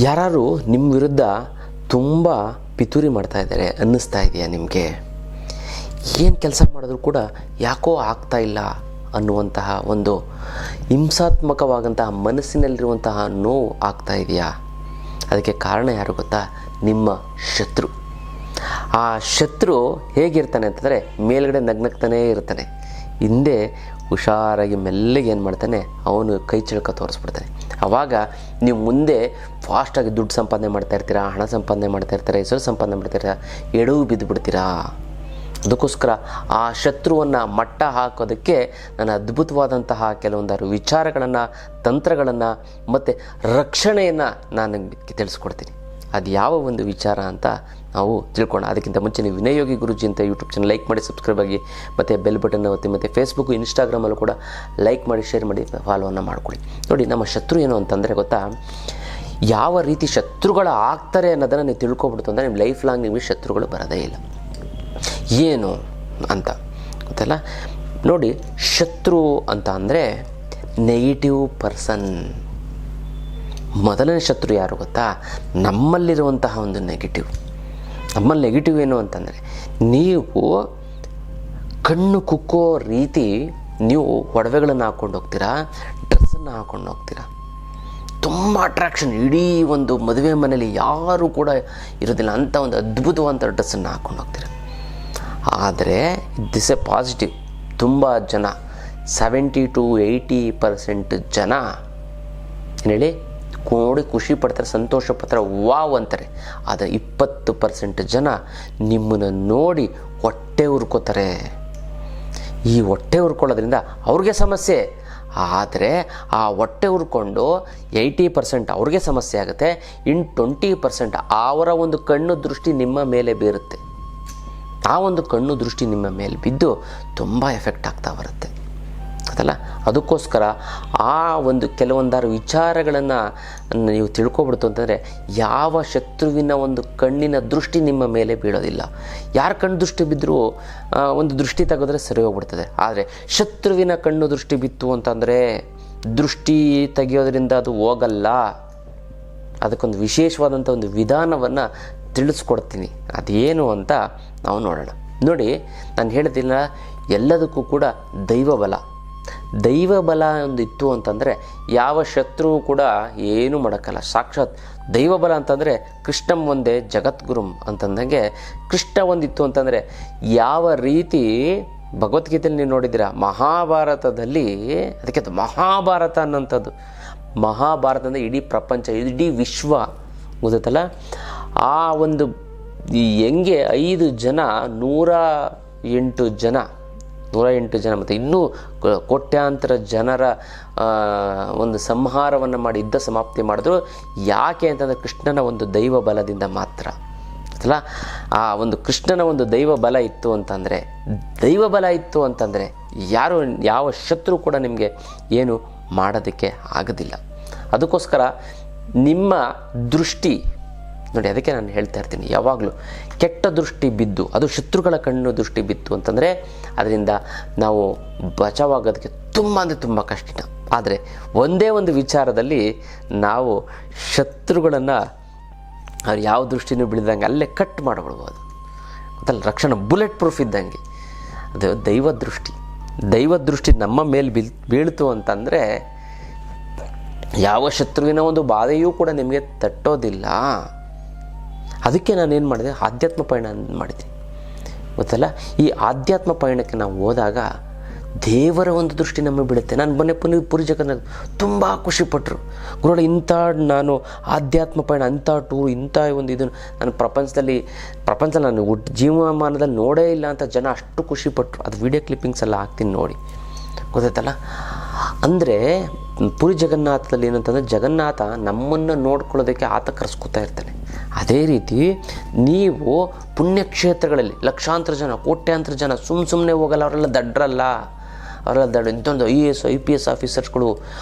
ಯಾರು ನಿಮ್ಮ ವಿರುದ್ಧ ತುಂಬ ಪಿತೂರಿ ಮಾಡ್ತಾ ಇದ್ದಾರೆ ಅನ್ನಿಸ್ತಾ ಇದೆಯಾ ನಿಮಗೆ? ಏನು ಕೆಲಸ ಮಾಡಿದ್ರೂ ಕೂಡ ಯಾಕೋ ಆಗ್ತಾ ಇಲ್ಲ ಅನ್ನುವಂತಹ ಒಂದು ಹಿಂಸಾತ್ಮಕವಾದಂತಹ ಮನಸ್ಸಿನಲ್ಲಿರುವಂತಹ ನೋವು ಆಗ್ತಾ ಇದೆಯಾ? ಅದಕ್ಕೆ ಕಾರಣ ಯಾರು ಗೊತ್ತಾ? ನಿಮ್ಮ ಶತ್ರು. ಆ ಶತ್ರು ಹೇಗಿರ್ತಾನೆ ಅಂತಂದರೆ ಮೇಲ್ಗಡೆ ನಗ್ನಗ್ತಾನೇ ಇರ್ತಾನೆ, ಹಿಂದೆ ಹುಷಾರಾಗಿ ಮೆಲ್ಲಗೆ ಏನು ಮಾಡ್ತಾನೆ, ಅವನು ಕೈ ಚಿಳಕ ತೋರಿಸ್ಬಿಡ್ತಾನೆ. ಆವಾಗ ನೀವು ಮುಂದೆ ಫಾಸ್ಟಾಗಿ ದುಡ್ಡು ಸಂಪಾದನೆ ಮಾಡ್ತಾ ಇರ್ತೀರಾ, ಹಣ ಸಂಪಾದನೆ ಮಾಡ್ತಾ ಇರ್ತೀರಾ, ಹೆಸರು ಸಂಪಾದನೆ ಮಾಡ್ತಾ ಎಡವು ಬಿದ್ದು ಬಿಡ್ತೀರಾ. ಅದಕ್ಕೋಸ್ಕರ ಆ ಶತ್ರುವನ್ನು ಮಟ್ಟ ಹಾಕೋದಕ್ಕೆ ನಾನು ಅದ್ಭುತವಾದಂತಹ ಕೆಲವೊಂದಾರು ವಿಚಾರಗಳನ್ನು, ತಂತ್ರಗಳನ್ನು ಮತ್ತು ರಕ್ಷಣೆಯನ್ನು ನಾನು ನಿಮಗೆ ತಿಳಿಸ್ಕೊಡ್ತೀನಿ. ಅದು ಯಾವ ಒಂದು ವಿಚಾರ ಅಂತ ನಾವು ತಿಳ್ಕೊಳ್ಳೋಣ. ಅದಕ್ಕಿಂತ ಮುಂಚೆ ನೀವು ವಿನಯ್ ಯೋಗಿ ಗುರುಜಿ ಅಂತ ಯೂಟ್ಯೂಬ್ ಚಾನಲ್ ಲೈಕ್ ಮಾಡಿ, ಸಬ್ಸ್ಕ್ರೈಬ್ ಆಗಿ, ಮತ್ತು ಬೆಲ್ ಬಟನ್ ಒತ್ತಿ, ಮತ್ತು ಫೇಸ್ಬುಕ್ಕು ಇನ್ಸ್ಟಾಗ್ರಾಮಲ್ಲೂ ಕೂಡ ಲೈಕ್ ಮಾಡಿ, ಶೇರ್ ಮಾಡಿ, ಫಾಲೋವನ್ನು ಮಾಡ್ಕೊಳ್ಳಿ. ನೋಡಿ, ನಮ್ಮ ಶತ್ರು ಏನು ಅಂತಂದರೆ ಗೊತ್ತಾ, ಯಾವ ರೀತಿ ಶತ್ರುಗಳು ಆಗ್ತಾರೆ ಅನ್ನೋದನ್ನು ನೀವು ತಿಳ್ಕೊಬಿಡ್ತು ಅಂದರೆ ನಿಮ್ಮ ಲೈಫ್ ಲಾಂಗ್ ನಿಮಗೆ ಶತ್ರುಗಳು ಬರೋದೇ ಇಲ್ಲ. ಏನು ಅಂತ ಗೊತ್ತಲ್ಲ? ನೋಡಿ, ಶತ್ರು ಅಂತ ಅಂದರೆ ನೆಗೆಟಿವ್ ಪರ್ಸನ್. ಮೊದಲನೇ ಶತ್ರು ಯಾರು ಗೊತ್ತಾ? ನಮ್ಮಲ್ಲಿರುವಂತಹ ಒಂದು ನೆಗೆಟಿವ್. ನಮ್ಮಲ್ಲಿ ನೆಗೆಟಿವ್ ಏನು ಅಂತಂದರೆ, ನೀವು ಕಣ್ಣು ಕುಕ್ಕೋ ರೀತಿ ನೀವು ಒಡವೆಗಳನ್ನು ಹಾಕ್ಕೊಂಡು ಹೋಗ್ತೀರಾ, ಡ್ರೆಸ್ಸನ್ನು ಹಾಕ್ಕೊಂಡು ಹೋಗ್ತೀರಾ. ತುಂಬ ಅಟ್ರಾಕ್ಷನ್, ಇಡೀ ಒಂದು ಮದುವೆ ಮನೇಲಿ ಯಾರೂ ಕೂಡ ಇರೋದಿಲ್ಲ ಅಂಥ ಒಂದು ಅದ್ಭುತವಾದ ಡ್ರೆಸ್ಸನ್ನು ಹಾಕ್ಕೊಂಡು ಹೋಗ್ತೀರಾ. ಆದರೆ ದಿಸ್ ಎ ಪಾಸಿಟಿವ್. ತುಂಬ ಜನ 70 to 80% ಜನ ಏನು ಹೇಳಿ ನೋಡಿ ಖುಷಿ ಪಡ್ತಾರೆ, ಸಂತೋಷ ಪಡ್ತಾರೆ, ವಾವ್ ಅಂತಾರೆ. ಆದರೆ 20% ಜನ ನಿಮ್ಮನ್ನು ನೋಡಿ ಹೊಟ್ಟೆ ಉರ್ಕೋತಾರೆ. ಈ ಹೊಟ್ಟೆ ಉರ್ಕೊಳ್ಳೋದ್ರಿಂದ ಅವ್ರಿಗೆ ಸಮಸ್ಯೆ. ಆದರೆ ಆ ಹೊಟ್ಟೆ ಉರ್ಕೊಂಡು 80% ಅವ್ರಿಗೆ ಸಮಸ್ಯೆ ಆಗುತ್ತೆ. ಇನ್ನು 20% ಅವರ ಒಂದು ಕಣ್ಣು ದೃಷ್ಟಿ ನಿಮ್ಮ ಮೇಲೆ ಬೀರುತ್ತೆ. ಆ ಒಂದು ಕಣ್ಣು ದೃಷ್ಟಿ ನಿಮ್ಮ ಮೇಲೆ ಬಿದ್ದು ತುಂಬ ಎಫೆಕ್ಟ್ ಆಗ್ತಾ ಬರುತ್ತೆ ಅದಲ್ಲ. ಅದಕ್ಕೋಸ್ಕರ ಆ ಒಂದು ಕೆಲವೊಂದಾರು ವಿಚಾರಗಳನ್ನು ನೀವು ತಿಳ್ಕೊಬಿಡ್ತು ಅಂತಂದರೆ, ಯಾವ ಶತ್ರುವಿನ ಒಂದು ಕಣ್ಣಿನ ದೃಷ್ಟಿ ನಿಮ್ಮ ಮೇಲೆ ಬೀಳೋದಿಲ್ಲ. ಯಾರ ಕಣ್ಣು ದೃಷ್ಟಿ ಬಿದ್ದರೂ ಒಂದು ದೃಷ್ಟಿ ತೆಗೆದ್ರೆ ಸರಿ ಹೋಗ್ಬಿಡ್ತದೆ. ಆದರೆ ಶತ್ರುವಿನ ಕಣ್ಣು ದೃಷ್ಟಿ ಬಿತ್ತು ಅಂತಂದರೆ ದೃಷ್ಟಿ ತೆಗೆಯೋದ್ರಿಂದ ಅದು ಹೋಗಲ್ಲ. ಅದಕ್ಕೊಂದು ವಿಶೇಷವಾದಂಥ ಒಂದು ವಿಧಾನವನ್ನು ತಿಳಿಸ್ಕೊಡ್ತೀನಿ. ಅದೇನು ಅಂತ ನಾವು ನೋಡೋಣ. ನೋಡಿ, ನಾನು ಹೇಳ್ತಿಲ್ಲ, ಎಲ್ಲದಕ್ಕೂ ಕೂಡ ದೈವಬಲ. ದೈವಬಲ ಒಂದು ಇತ್ತು ಅಂತಂದರೆ ಯಾವ ಶತ್ರುವು ಕೂಡ ಏನೂ ಮಾಡೋಕ್ಕಲ್ಲ. ಸಾಕ್ಷಾತ್ ದೈವಬಲ ಅಂತಂದರೆ ಕೃಷ್ಣಂ ಒಂದೇ ಜಗದ್ಗುರುಂ ಅಂತಂದಂಗೆ ಕೃಷ್ಣ ಒಂದಿತ್ತು ಅಂತಂದರೆ ಯಾವ ರೀತಿ ಭಗವದ್ಗೀತೆಯಲ್ಲಿ ನೀವು ನೋಡಿದ್ದೀರಾ, ಮಹಾಭಾರತದಲ್ಲಿ ಅದಕ್ಕೆ ಮಹಾಭಾರತ ಅನ್ನೋಂಥದ್ದು. ಮಹಾಭಾರತ ಅಂದರೆ ಇಡೀ ಪ್ರಪಂಚ, ಇಡೀ ವಿಶ್ವ ಗೊತ್ತಲ್ಲ. ಆ ಒಂದು ಹೆಂಗೆ 5 ಜನ 108 ಜನ ಮತ್ತು ಇನ್ನೂ ಕೋಟ್ಯಾಂತರ ಜನರ ಒಂದು ಸಂಹಾರವನ್ನು ಮಾಡಿ ಯುದ್ಧ ಸಮಾಪ್ತಿ ಮಾಡಿದ್ರು. ಯಾಕೆ ಅಂತಂದರೆ ಕೃಷ್ಣನ ಒಂದು ದೈವ ಬಲದಿಂದ ಮಾತ್ರ ಅಲ್ಲ. ಆ ಒಂದು ಕೃಷ್ಣನ ಒಂದು ದೈವ ಬಲ ಇತ್ತು ಅಂತಂದರೆ ಯಾವ ಶತ್ರು ಕೂಡ ನಿಮಗೆ ಏನು ಮಾಡೋದಕ್ಕೆ ಆಗೋದಿಲ್ಲ. ಅದಕ್ಕೋಸ್ಕರ ನಿಮ್ಮ ದೃಷ್ಟಿ ನೋಡಿ, ಅದಕ್ಕೆ ನಾನು ಹೇಳ್ತಾ ಇರ್ತೀನಿ ಯಾವಾಗಲೂ, ಕೆಟ್ಟ ದೃಷ್ಟಿ ಬಿದ್ದು, ಅದು ಶತ್ರುಗಳ ಕಣ್ಣು ದೃಷ್ಟಿ ಬಿತ್ತು ಅಂತಂದರೆ ಅದರಿಂದ ನಾವು ಬಚಾವಾಗೋದಕ್ಕೆ ತುಂಬ ಕಷ್ಟ. ಆದರೆ ಒಂದೇ ಒಂದು ವಿಚಾರದಲ್ಲಿ ನಾವು ಶತ್ರುಗಳನ್ನು ಅವ್ರು ಯಾವ ದೃಷ್ಟಿನೂ ಬಿಡ್ದಂಗೆ ಅಲ್ಲೇ ಕಟ್ ಮಾಡಿಬಿಡ್ಬೋದು ಅದಲ್ಲ. ರಕ್ಷಣೆ ಬುಲೆಟ್ ಪ್ರೂಫ್ ಇದ್ದಂಗೆ. ಅದು ದೈವ ದೃಷ್ಟಿ ನಮ್ಮ ಮೇಲೆ ಬೀಳ್ತು ಅಂತಂದರೆ ಯಾವ ಶತ್ರುವಿನ ಒಂದು ಬಾಧೆಯೂ ಕೂಡ ನಿಮಗೆ ತಟ್ಟೋದಿಲ್ಲ. ಅದಕ್ಕೆ ನಾನೇನು ಮಾಡಿದೆ, ಆಧ್ಯಾತ್ಮ ಪಯಣ ಮಾಡಿದ್ದೀನಿ ಗೊತ್ತಲ್ಲ. ಈ ಆಧ್ಯಾತ್ಮ ಪಯಣಕ್ಕೆ ನಾವು ಹೋದಾಗ ದೇವರ ಒಂದು ದೃಷ್ಟಿ ನಮಗೆ ಬೀಳುತ್ತೆ. ನಾನು ಮೊನ್ನೆ ಪುರಿ ಜಗನ್ನಾಥ ತುಂಬ ಖುಷಿಪಟ್ಟರು. ಗುರುಗಳು, ಇಂಥ ನಾನು ಆಧ್ಯಾತ್ಮ ಪಯಣ, ಅಂಥ ಟೂರ್, ಇಂಥ ಒಂದು ಇದನ್ನು ನಾನು ಪ್ರಪಂಚದಲ್ಲಿ ನಾನು ಜೀವಮಾನದಲ್ಲಿ ನೋಡೇ ಇಲ್ಲ ಅಂತ ಜನ ಅಷ್ಟು ಖುಷಿಪಟ್ಟರು. ಅದು ವಿಡಿಯೋ ಕ್ಲಿಪ್ಪಿಂಗ್ಸ್ ಎಲ್ಲ ಹಾಕ್ತೀನಿ ನೋಡಿ, ಗೊತ್ತಾಯ್ತಲ್ಲ. ಅಂದರೆ ಪುರಿ ಜಗನ್ನಾಥದಲ್ಲಿ ಏನಂತಂದರೆ ಜಗನ್ನಾಥ ನಮ್ಮನ್ನು ನೋಡ್ಕೊಳ್ಳೋದಕ್ಕೆ ಆತ ಕರೆಸ್ಕೊತಾ ಇರ್ತಾನೆ. ಅದೇ ರೀತಿ ನೀವು ಪುಣ್ಯಕ್ಷೇತ್ರಗಳಲ್ಲಿ ಲಕ್ಷಾಂತರ ಜನ, ಕೋಟ್ಯಾಂತರ ಜನ ಸುಮ್ಮನೆ ಹೋಗಲ್ಲ. ಅವರೆಲ್ಲ ದಡ್ರಲ್ಲ, ಇಂಥೊಂದು IAS IPS ಆಫೀಸರ್ಸ್ಗಳು,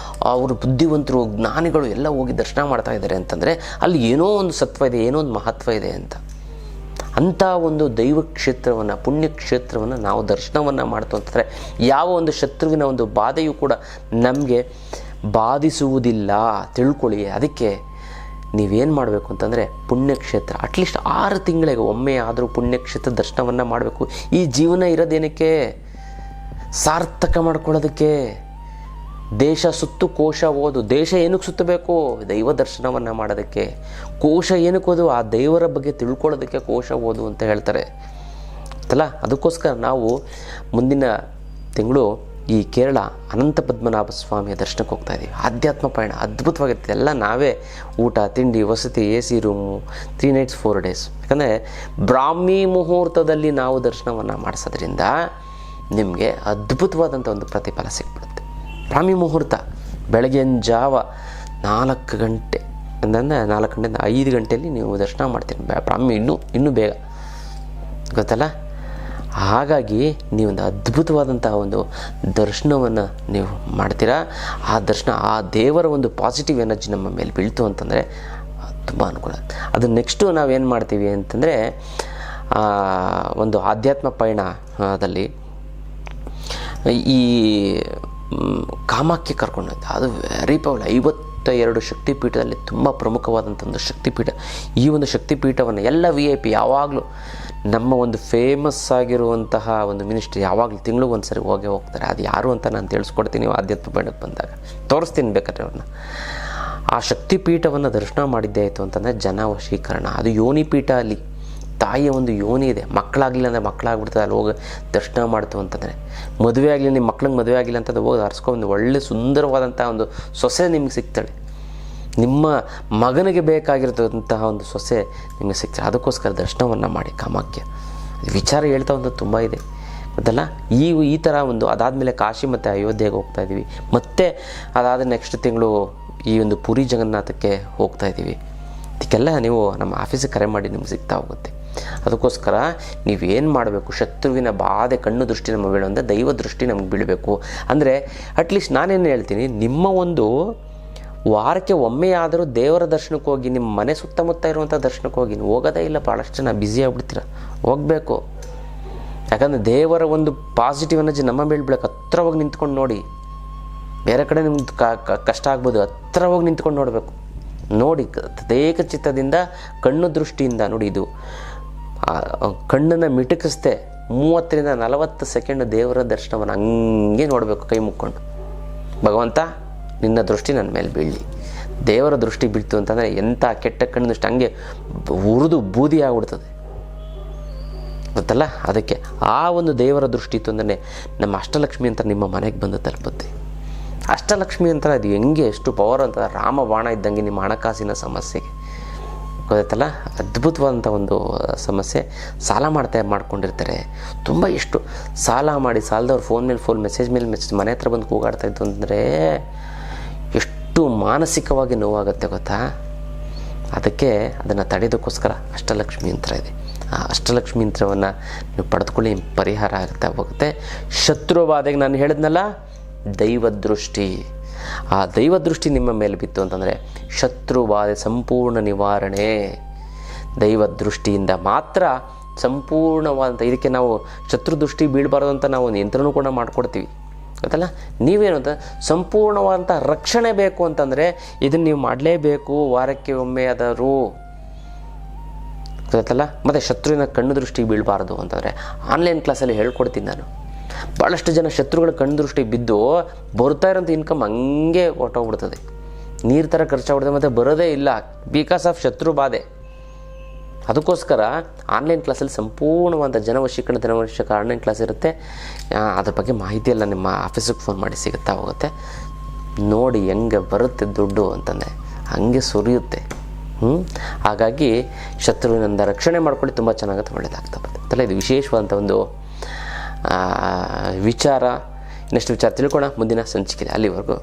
ಅವರು ಬುದ್ಧಿವಂತರು, ಜ್ಞಾನಿಗಳು ಎಲ್ಲ ಹೋಗಿ ದರ್ಶನ ಮಾಡ್ತಾ ಇದ್ದಾರೆ ಅಂತಂದರೆ ಅಲ್ಲಿ ಏನೋ ಒಂದು ಸತ್ವ ಇದೆ, ಏನೋ ಒಂದು ಮಹತ್ವ ಇದೆ ಅಂತ. ಅಂಥ ಒಂದು ದೈವ ಕ್ಷೇತ್ರವನ್ನು, ಪುಣ್ಯಕ್ಷೇತ್ರವನ್ನು ನಾವು ದರ್ಶನವನ್ನು ಮಾಡ್ತು ಅಂತಂದರೆ ಯಾವ ಒಂದು ಶತ್ರುವಿನ ಒಂದು ಬಾಧೆಯೂ ಕೂಡ ನಮಗೆ ಬಾಧಿಸುವುದಿಲ್ಲ. ತಿಳ್ಕೊಳ್ಳಿ. ಅದಕ್ಕೆ ನೀವೇನು ಮಾಡಬೇಕು ಅಂತಂದರೆ ಪುಣ್ಯಕ್ಷೇತ್ರ ಅಟ್ಲೀಸ್ಟ್ 6 ತಿಂಗಳಿಗೆ ಒಮ್ಮೆ ಆದರೂ ಪುಣ್ಯಕ್ಷೇತ್ರ ದರ್ಶನವನ್ನು ಮಾಡಬೇಕು. ಈ ಜೀವನ ಇರೋದೇನಕ್ಕೆ? ಸಾರ್ಥಕ ಮಾಡ್ಕೊಳ್ಳೋದಕ್ಕೆ. ದೇಶ ಸುತ್ತು ಕೋಶ ಓದು. ದೇಶ ಏನಕ್ಕೆ ಸುತ್ತಬೇಕು? ದೈವ ದರ್ಶನವನ್ನು ಮಾಡೋದಕ್ಕೆ. ಕೋಶ ಏನಕ್ಕೆ ಓದು? ಆ ದೇವರ ಬಗ್ಗೆ ತಿಳ್ಕೊಳ್ಳೋದಕ್ಕೆ ಕೋಶ ಓದು ಅಂತ ಹೇಳ್ತಾರೆ ಅಲ್ಲ. ಅದಕ್ಕೋಸ್ಕರ ನಾವು ಮುಂದಿನ ತಿಂಗಳು ಈ ಕೇರಳ ಅನಂತ ಪದ್ಮನಾಭ ಸ್ವಾಮಿಯ ದರ್ಶನಕ್ಕೆ ಹೋಗ್ತಾ ಇದ್ದೀವಿ. ಆಧ್ಯಾತ್ಮ ಪಯಣ ಅದ್ಭುತವಾಗಿರುತ್ತೆ. ಎಲ್ಲ ನಾವೇ ಊಟ ತಿಂಡಿ ವಸತಿ AC ರೂಮು 3 nights 4 days. ಯಾಕಂದರೆ ಬ್ರಾಹ್ಮಿ ಮುಹೂರ್ತದಲ್ಲಿ ನಾವು ದರ್ಶನವನ್ನು ಮಾಡಿಸೋದ್ರಿಂದ ನಿಮಗೆ ಅದ್ಭುತವಾದಂಥ ಒಂದು ಪ್ರತಿಫಲ ಸಿಕ್ಬಿಡುತ್ತೆ. ಬ್ರಾಹ್ಮಿ ಮುಹೂರ್ತ ಬೆಳಗಿನ ಜಾವ 4 ಗಂಟೆ ಅಂತಂದರೆ 4 ಗಂಟೆಯಿಂದ 5 ಗಂಟೆಯಲ್ಲಿ ನೀವು ದರ್ಶನ ಮಾಡ್ತೀರಿ. ಬ್ರಾಹ್ಮಿ ಇನ್ನೂ ಬೇಗ ಗೊತ್ತಲ್ಲ. ಹಾಗಾಗಿ ನೀವೊಂದು ಅದ್ಭುತವಾದಂತಹ ಒಂದು ದರ್ಶನವನ್ನು ನೀವು ಮಾಡ್ತೀರಾ. ಆ ದರ್ಶನ, ಆ ದೇವರ ಒಂದು ಪಾಸಿಟಿವ್ ಎನರ್ಜಿ ನಮ್ಮ ಮೇಲೆ ಬೀಳ್ತು ಅಂತಂದರೆ ತುಂಬ ಅನುಕೂಲ. ಅದು ನೆಕ್ಸ್ಟು ನಾವೇನು ಮಾಡ್ತೀವಿ ಅಂತಂದರೆ ಒಂದು ಆಧ್ಯಾತ್ಮ ಪಯಣದಲ್ಲಿ ಈ ಕಾಮಾಖ್ಯ ಕರ್ಕೊಂಡು ಹೋಯ್ತು. ಅದು ವೆರಿ ಪವರ್. 52 ಶಕ್ತಿಪೀಠದಲ್ಲಿ ತುಂಬ ಪ್ರಮುಖವಾದಂಥ ಒಂದು ಶಕ್ತಿಪೀಠ. ಈ ಒಂದು ಶಕ್ತಿಪೀಠವನ್ನು ಎಲ್ಲ VIP ಯಾವಾಗಲೂ ನಮ್ಮ ಒಂದು ಫೇಮಸ್ ಆಗಿರುವಂತಹ ಒಂದು ಮಿನಿಸ್ಟ್ರಿ ಯಾವಾಗಲೂ ತಿಂಗಳಿಗೆ ಒಂದು ಸರಿ ಹೋಗ್ತಾರೆ. ಅದು ಯಾರು ಅಂತ ನಾನು ತಿಳಿಸ್ಕೊಡ್ತೀನಿ ಆಧ್ಯಾತ್ಮ ಪಯಣಕ್ಕೆ ಬಂದಾಗ, ತೋರಿಸ್ತೀನಿ ಬೇಕಾದ್ರೆ ಅವ್ರನ್ನ. ಆ ಶಕ್ತಿಪೀಠವನ್ನು ದರ್ಶನ ಮಾಡಿದ್ದೇ ಆಯಿತು ಅಂತಂದರೆ ಜನ ವಶೀಕರಣ. ಅದು ಯೋನಿಪೀಠ. ಅಲ್ಲಿ ತಾಯಿಯ ಒಂದು ಯೋನಿ ಇದೆ. ಮಕ್ಕಳಾಗಲಿಲ್ಲ ಅಂದರೆ ಮಕ್ಕಳಾಗ್ಬಿಡ್ತದೆ. ಅಲ್ಲಿ ಹೋಗಿ ದರ್ಶನ ಮಾಡ್ತು ಅಂತಂದರೆ. ಮದುವೆ ಆಗಲಿ, ನಿಮ್ಮ ಮಕ್ಳಿಗೆ ಮದುವೆ ಆಗಿಲ್ಲ ಅಂತಂದ್ರೆ ಹೋಗಿ ಹರಿಸ್ಕೊಂಡು ಒಳ್ಳೆ ಸುಂದರವಾದಂಥ ಒಂದು ಸೊಸೆ ನಿಮಗೆ ಸಿಗ್ತಾಳೆ. ನಿಮ್ಮ ಮಗನಿಗೆ ಬೇಕಾಗಿರ್ತಕ್ಕಂತಹ ಒಂದು ಸೊಸೆ ನಿಮಗೆ ಸಿಗ್ತಾರೆ. ಅದಕ್ಕೋಸ್ಕರ ದರ್ಶನವನ್ನು ಮಾಡಿ ಕಾಮಾಖ್ಯ. ವಿಚಾರ ಹೇಳ್ತಾ ಒಂದು ತುಂಬ ಇದೆ ಅದಲ್ಲ. ಈ ಥರ ಒಂದು ಅದಾದಮೇಲೆ ಕಾಶಿ ಮತ್ತು ಅಯೋಧ್ಯೆಗೆ ಹೋಗ್ತಾ ಇದ್ದೀವಿ. ಮತ್ತು ಅದಾದ ನೆಕ್ಸ್ಟ್ ತಿಂಗಳು ಈ ಒಂದು ಪುರಿ ಜಗನ್ನಾಥಕ್ಕೆ ಹೋಗ್ತಾ ಇದ್ದೀವಿ. ಇದಕ್ಕೆಲ್ಲ ನೀವು ನಮ್ಮ ಆಫೀಸಿಗೆ ಕರೆ ಮಾಡಿ ನಿಮ್ಗೆ ಸಿಗ್ತಾ ಹೋಗುತ್ತೆ. ಅದಕ್ಕೋಸ್ಕರ ನೀವೇನು ಮಾಡಬೇಕು? ಶತ್ರುವಿನ ಬಾಧೆ ಕಣ್ಣು ದೃಷ್ಟಿ ನಮ್ಮ ಬೀಳು ಅಂದರೆ ದೈವ ದೃಷ್ಟಿ ನಮ್ಗೆ ಬೀಳಬೇಕು. ಅಂದರೆ ಅಟ್ಲೀಸ್ಟ್ ನಾನೇನು ಹೇಳ್ತೀನಿ, ನಿಮ್ಮ ಒಂದು ವಾರಕ್ಕೆ ಒಮ್ಮೆ ಆದರೂ ದೇವರ ದರ್ಶನಕ್ಕೆ ಹೋಗಿ, ನಿಮ್ಮ ಮನೆ ಸುತ್ತಮುತ್ತ ಇರುವಂಥ ದರ್ಶನಕ್ಕೆ ಹೋಗಿ. ಹೋಗೋದೇ ಇಲ್ಲ, ಭಾಳಷ್ಟು ಜನ ಬ್ಯುಸಿ ಆಗಿಬಿಡ್ತೀರ. ಹೋಗಬೇಕು. ಯಾಕಂದರೆ ದೇವರ ಒಂದು ಪಾಸಿಟಿವ್ ಎನರ್ಜಿ ನಮ್ಮ ಮೇಲೆ ಬೀಳಕ್ಕೆ. ಹತ್ರ ಹೋಗಿ ನಿಂತ್ಕೊಂಡು ನೋಡಿ. ಬೇರೆ ಕಡೆ ನಿಮ್ಗೆ ಕಷ್ಟ ಆಗ್ಬೋದು. ಹತ್ರ ಹೋಗಿ ನಿಂತ್ಕೊಂಡು ನೋಡಬೇಕು. ನೋಡಿ ತದೇಕ ಚಿತ್ತದಿಂದ ಕಣ್ಣು ದೃಷ್ಟಿಯಿಂದ ನೋಡಿ. ಇದು ಕಣ್ಣನ್ನು ಮಿಟುಕಿಸ್ದೆ 30ರಿಂದ 40 ಸೆಕೆಂಡ್ ದೇವರ ದರ್ಶನವನ್ನು ಹಂಗೆ ನೋಡಬೇಕು, ಕೈ ಮುಕ್ಕೊಂಡು. ಭಗವಂತ ನಿನ್ನ ದೃಷ್ಟಿ ನನ್ನ ಮೇಲೆ ಬೀಳಲಿ. ದೇವರ ದೃಷ್ಟಿ ಬೀಳ್ತು ಅಂತಂದರೆ ಎಂಥ ಕೆಟ್ಟ ಕಣ್ಣು ದೃಷ್ಟಿ ಹಂಗೆ ಉರಿದು ಬೂದಿ ಆಗಿಬಿಡ್ತದೆ ಗೊತ್ತಲ್ಲ. ಅದಕ್ಕೆ ಆ ಒಂದು ದೇವರ ದೃಷ್ಟಿ ಇತ್ತು ಅಂದರೆ ನಮ್ಮ ಅಷ್ಟಲಕ್ಷ್ಮಿ ಅಂತ ನಿಮ್ಮ ಮನೆಗೆ ಬಂದು ತಲುಪುತ್ತೆ. ಅಷ್ಟಲಕ್ಷ್ಮಿ ಅಂತ ಅದು ಹೆಂಗೆ ಎಷ್ಟು ಪವರ್ ಅಂತ ರಾಮಬಾಣ ಇದ್ದಂಗೆ ನಿಮ್ಮ ಹಣಕಾಸಿನ ಸಮಸ್ಯೆಗೆ ಗೊತ್ತಾಯ್ತಲ್ಲ. ಅದ್ಭುತವಾದಂಥ ಒಂದು ಸಮಸ್ಯೆ. ಸಾಲ ಮಾಡ್ಕೊಂಡಿರ್ತಾರೆ ತುಂಬ. ಎಷ್ಟು ಸಾಲ ಮಾಡಿ ಸಾಲದವ್ರು ಫೋನ್ ಮೇಲೆ ಫೋನ್, ಮೆಸೇಜ್ ಮೇಲೆ ಮೆಸೇಜ್ ಮನೆ ಹತ್ರ ಬಂದು ಕೂಗಾಡ್ತಾ ಇತ್ತು ಅಂದರೆ ಎಷ್ಟು ಮಾನಸಿಕವಾಗಿ ನೋವಾಗುತ್ತೆ ಗೊತ್ತಾ. ಅದಕ್ಕೆ ಅದನ್ನು ತಡೆಯೋದಕ್ಕೋಸ್ಕರ ಅಷ್ಟಲಕ್ಷ್ಮಿ ಯಂತ್ರ ಇದೆ. ಆ ಅಷ್ಟಲಕ್ಷ್ಮಿ ಯಂತ್ರವನ್ನು ನೀವು ಪಡೆದುಕೊಳ್ಳಿ, ಪರಿಹಾರ ಆಗ್ತಾ ಹೋಗುತ್ತೆ. ಶತ್ರುವಾದಾಗ ನಾನು ಹೇಳಿದ್ನಲ್ಲ, ದೈವದೃಷ್ಟಿ. ಆ ದೈವದೃಷ್ಟಿ ನಿಮ್ಮ ಮೇಲೆ ಬಿತ್ತು ಅಂತಂದರೆ ಶತ್ರುಬಾಧೆ ಸಂಪೂರ್ಣ ನಿವಾರಣೆ ದೈವದೃಷ್ಟಿಯಿಂದ ಮಾತ್ರ ಸಂಪೂರ್ಣವಾದಂಥ. ಇದಕ್ಕೆ ನಾವು ಶತ್ರುದೃಷ್ಟಿ ಬೀಳಬಾರ್ದು ಅಂತ ನಾವು ಒಂದು ಯಂತ್ರನೂ ಕೂಡ ಮಾಡಿಕೊಡ್ತೀವಿ ಗೊತ್ತಲ್ಲ. ನೀವೇನು ಅಂತ ಸಂಪೂರ್ಣವಾದಂಥ ರಕ್ಷಣೆ ಬೇಕು ಅಂತಂದರೆ ಇದನ್ನು ನೀವು ಮಾಡಲೇಬೇಕು, ವಾರಕ್ಕೆ ಒಮ್ಮೆ ಆದರೂ ಗೊತ್ತಲ್ಲ. ಮತ್ತು ಶತ್ರುವಿನ ಕಣ್ಣು ದೃಷ್ಟಿಗೆ ಬೀಳಬಾರ್ದು ಅಂತಂದರೆ ಆನ್ಲೈನ್ ಕ್ಲಾಸಲ್ಲಿ ಹೇಳ್ಕೊಡ್ತೀನಿ ನಾನು. ಭಾಳಷ್ಟು ಜನ ಶತ್ರುಗಳ ಕಣ್ಣು ದೃಷ್ಟಿಗೆ ಬಿದ್ದು ಬರ್ತಾ ಇರೋಂಥ ಇನ್ಕಮ್ ಹಂಗೆ ಹೊರಟೋಗ್ಬಿಡ್ತದೆ. ನೀರು ಥರ ಖರ್ಚಾಗ್ಬಿಡ್ತದೆ, ಮತ್ತು ಬರೋದೇ ಇಲ್ಲ ಬಿಕಾಸ್ ಆಫ್ ಶತ್ರು ಬಾಧೆ. ಅದಕ್ಕೋಸ್ಕರ ಆನ್ಲೈನ್ ಕ್ಲಾಸಲ್ಲಿ ಸಂಪೂರ್ಣವಾದ ಜನವಶೀಕರಣ ಆನ್ಲೈನ್ ಕ್ಲಾಸ್ ಇರುತ್ತೆ. ಅದ್ರ ಬಗ್ಗೆ ಮಾಹಿತಿ ಎಲ್ಲ ನಿಮ್ಮ ಆಫೀಸಿಗೆ ಫೋನ್ ಮಾಡಿ ಸಿಗುತ್ತಾ ಹೋಗುತ್ತೆ. ನೋಡಿ ಹೆಂಗೆ ಬರುತ್ತೆ ದುಡ್ಡು ಅಂತಂದರೆ ಹಂಗೆ ಸುರಿಯುತ್ತೆ. ಹಾಗಾಗಿ ಶತ್ರುವಿನಿಂದ ರಕ್ಷಣೆ ಮಾಡ್ಕೊಳ್ಳಿ, ತುಂಬ ಚೆನ್ನಾಗುತ್ತೆ, ಒಳ್ಳೆಯದಾಗ್ತಾ ಬರ್ತದೆ. ಇದು ವಿಶೇಷವಾದಂಥ ಒಂದು ವಿಚಾರ. ಇನ್ನಷ್ಟು ವಿಚಾರ ತಿಳ್ಕೊಳ್ಳೋಣ ಮುಂದಿನ ಸಂಚಿಕೆ. ಅಲ್ಲಿವರೆಗೂ